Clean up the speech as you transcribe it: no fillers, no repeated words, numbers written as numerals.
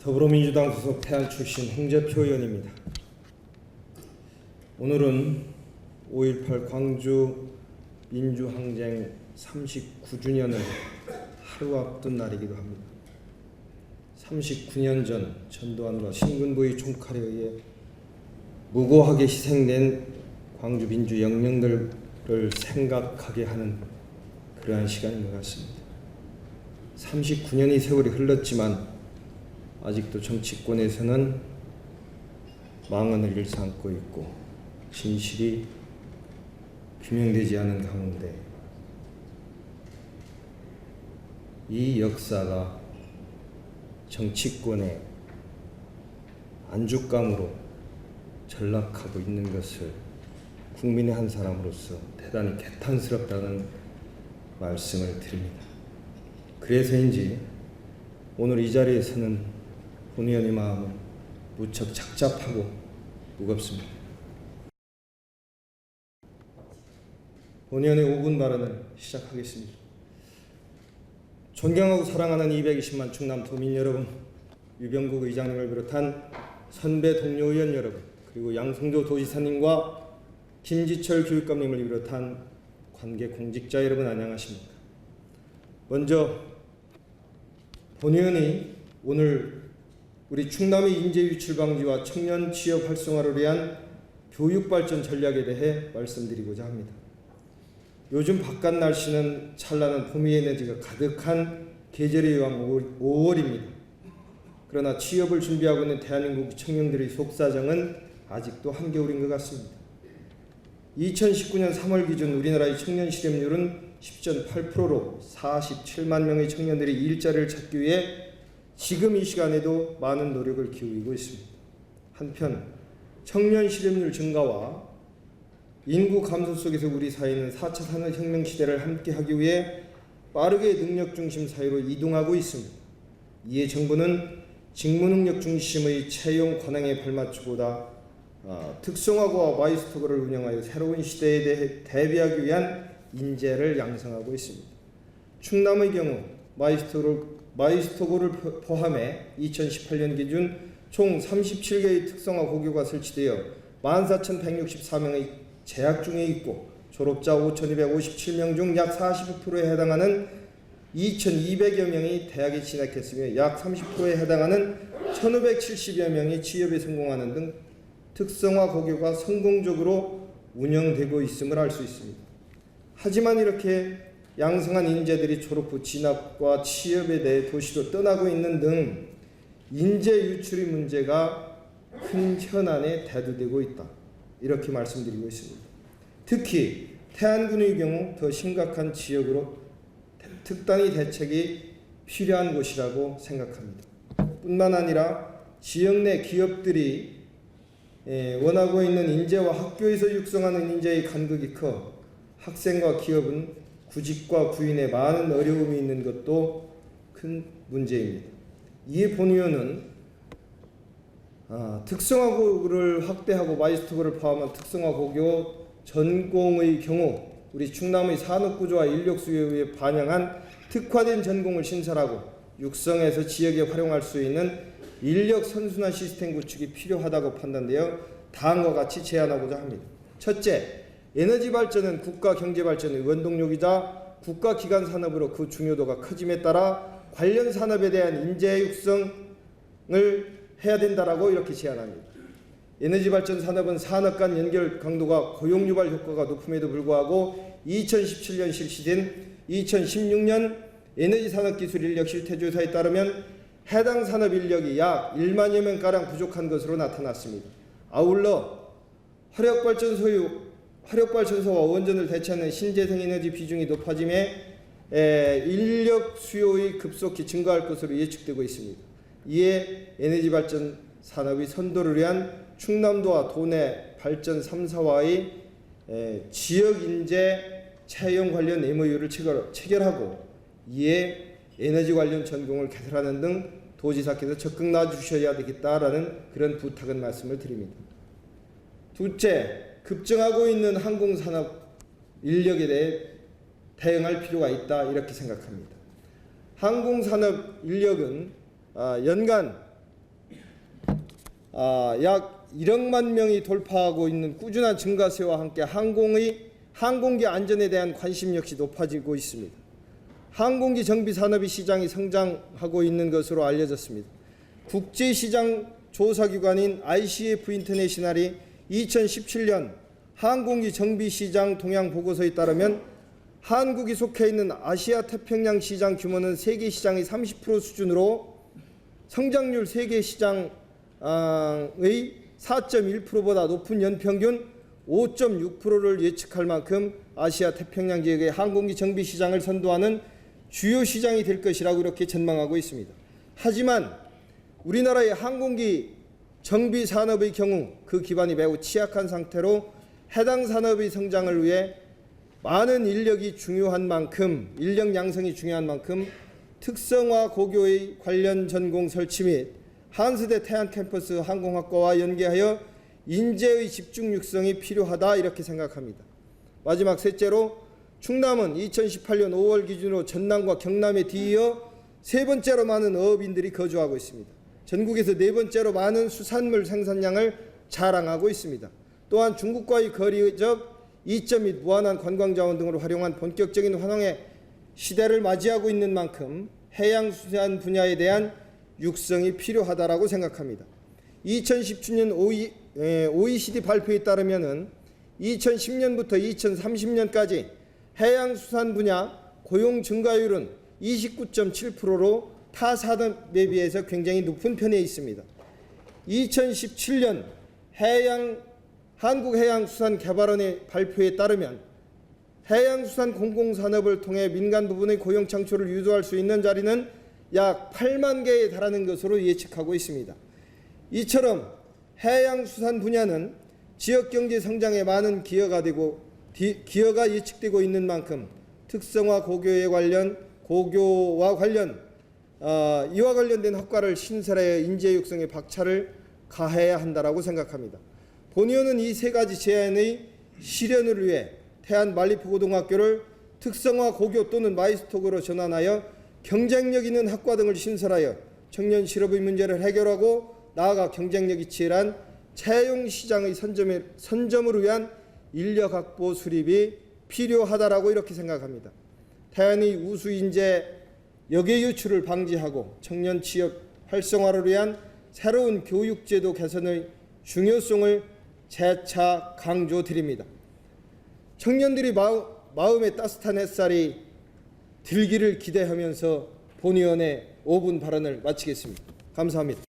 더불어민주당 소속 태안 출신 홍재표 의원입니다. 오늘은 5.18 광주 민주항쟁 39주년을 하루 앞둔 날이기도 합니다. 39년 전 전두환과 신군부의 총칼에 의해 무고하게 희생된 광주 민주 영령들을 생각하게 하는 그러한 시간인 것 같습니다. 39년의 세월이 흘렀지만 아직도 정치권에서는 망언을 일삼고 있고 진실이 규명되지 않은 가운데 이 역사가 정치권의 안주감으로 전락하고 있는 것을 국민의 한 사람으로서 대단히 개탄스럽다는 말씀을 드립니다. 그래서인지 오늘 이 자리에서는 본 의원의 마음은 무척 착잡하고 무겁습니다. 본 의원의 5분 발언을 시작하겠습니다. 존경하고 사랑하는 220만 충남 도민 여러분, 유병국 의장님을 비롯한 선배 동료 의원 여러분, 그리고 양성조 도지사님과 김지철 교육감님을 비롯한 관계 공직자 여러분, 안녕하십니까? 먼저 본 의원이 오늘 우리 충남의 인재 유출 방지와 청년 취업 활성화를 위한 교육 발전 전략에 대해 말씀드리고자 합니다. 요즘 바깥 날씨는 찬란한 봄의 에너지가 가득한 계절의 여왕 5월입니다. 그러나 취업을 준비하고 있는 대한민국 청년들의 속사정은 아직도 한겨울인 것 같습니다. 2019년 3월 기준 우리나라의 청년 실업률은 10.8%로 47만 명의 청년들이 일자리를 찾기 위해 지금 이 시간에도 많은 노력을 기울이고 있습니다. 한편 청년 실업률 증가와 인구 감소 속에서 우리 사회는 4차 산업혁명 시대를 함께하기 위해 빠르게 능력 중심 사회로 이동하고 있습니다. 이에 정부는 직무능력 중심의 채용 관행에 발맞추고자 특성화고와 마이스터고를 운영하여 새로운 시대에 대해 대비하기 위한 인재를 양성하고 있습니다. 충남의 경우 마이스터고를 포함해 2018년 기준 총 37개의 특성화 고교가 설치되어 14,164명의 재학 중에 있고 졸업자 5,257명 중 약 42%에 해당하는 2,200여 명이 대학에 진학했으며 약 30%에 해당하는 1,570여 명이 취업에 성공하는 등 특성화 고교가 성공적으로 운영되고 있음을 알 수 있습니다. 하지만 이렇게 양성한 인재들이 졸업 후 진학과 취업에 대해 도시로 떠나고 있는 등 인재 유출의 문제가 큰 현안에 대두되고 있다. 이렇게 말씀드리고 있습니다. 특히 태안군의 경우 더 심각한 지역으로 특단의 대책이 필요한 곳이라고 생각합니다. 뿐만 아니라 지역 내 기업들이 원하고 있는 인재와 학교에서 육성하는 인재의 간극이 커 학생과 기업은 구직과 구인에 많은 어려움이 있는 것도 큰 문제입니다. 이에 본 의원은 특성화고를 확대하고 마이스터고를 포함한 특성화고교 전공의 경우 우리 충남의 산업구조와 인력수요에 반영한 특화된 전공을 신설하고 육성해서 지역에 활용할 수 있는 인력 선순환 시스템 구축이 필요하다고 판단되어 다음과 같이 제안하고자 합니다. 첫째, 에너지 발전은 국가 경제 발전의 원동력이자 국가 기관 산업으로 그 중요도가 커짐에 따라 관련 산업에 대한 인재 육성을 해야 된다라고 이렇게 제안합니다. 에너지 발전 산업은 산업 간 연결 강도가 고용 유발 효과가 높음에도 불구하고 2017년 실시된 2016년 에너지 산업 기술 인력 실태 조사에 따르면 해당 산업 인력이 약 1만여 명가량 부족한 것으로 나타났습니다. 아울러 화력발전소와 원전을 대체하는 신재생 에너지 비중이 높아짐에 인력 수요의 급속히 증가할 것으로 예측되고 있습니다. 이에 에너지 발전 산업의 선도를 위한 충남도와 도내 발전 3사와의 지역 인재 채용 관련 MOU를 체결하고 이에 에너지 관련 전공을 개설하는 등 도지사께서 적극 나와주셔야 되겠다라는 그런 부탁을 말씀을 드립니다. 둘째, 급증하고 있는 항공산업 인력에 대해 대응할 필요가 있다 이렇게 생각합니다. 항공산업 인력은 연간 약 1억만 명이 돌파하고 있는 꾸준한 증가세와 함께 항공기 안전에 대한 관심 역시 높아지고 있습니다. 항공기 정비 산업의 시장이 성장하고 있는 것으로 알려졌습니다. 국제시장 조사기관인 ICF 인터내셔널이 2017년 항공기 정비 시장 동향 보고서에 따르면 한국이 속해 있는 아시아 태평양 시장 규모는 세계 시장의 30% 수준으로 성장률 세계 시장의 4.1%보다 높은 연평균 5.6%를 예측할 만큼 아시아 태평양 지역의 항공기 정비 시장을 선도하는 주요 시장이 될 것이라고 이렇게 전망하고 있습니다. 하지만 우리나라의 항공기 정비 산업의 경우 그 기반이 매우 취약한 상태로 해당 산업의 성장을 위해 많은 인력이 중요한 만큼, 인력 양성이 중요한 만큼 특성화 고교의 관련 전공 설치 및 한스대 태안캠퍼스 항공학과와 연계하여 인재의 집중 육성이 필요하다 이렇게 생각합니다. 마지막 셋째로 충남은 2018년 5월 기준으로 전남과 경남에 뒤이어 세 번째로 많은 어업인들이 거주하고 있습니다. 전국에서 네 번째로 많은 수산물 생산량을 자랑하고 있습니다. 또한 중국과의 거리적 이점 및 무한한 관광자원 등으로 활용한 본격적인 환경의 시대를 맞이하고 있는 만큼 해양수산 분야에 대한 육성이 필요하다라고 생각합니다. 2017년 OECD 발표에 따르면 2010년부터 2030년까지 해양수산 분야 고용 증가율은 29.7%로 타 산업에 비해서 굉장히 높은 편에 있습니다. 2017년 한국해양수산개발원의 발표에 따르면 해양수산 공공산업을 통해 민간 부분의 고용 창출을 유도할 수 있는 자리는 약 8만 개에 달하는 것으로 예측하고 있습니다. 이처럼 해양수산 분야는 지역경제 성장에 많은 기여가 예측되고 있는 만큼 특성화 고교와 관련 이와 관련된 학과를 신설하여 인재 육성에 박차를 가해야 한다라고 생각합니다. 본의원은 이 세 가지 제안의 실현을 위해 태안 만리포고등학교를 특성화 고교 또는 마이스톡으로 전환하여 경쟁력 있는 학과 등을 신설하여 청년 실업의 문제를 해결하고 나아가 경쟁력이 치열한 채용 시장의 선점을 위한 인력 확보 수립이 필요하다라고 이렇게 생각합니다. 태안의 우수 인재 역외 유출을 방지하고 청년 취업 활성화를 위한 새로운 교육제도 개선의 중요성을 재차 강조드립니다. 청년들이 마음에 따뜻한 햇살이 들기를 기대하면서 본의원의 5분 발언을 마치겠습니다. 감사합니다.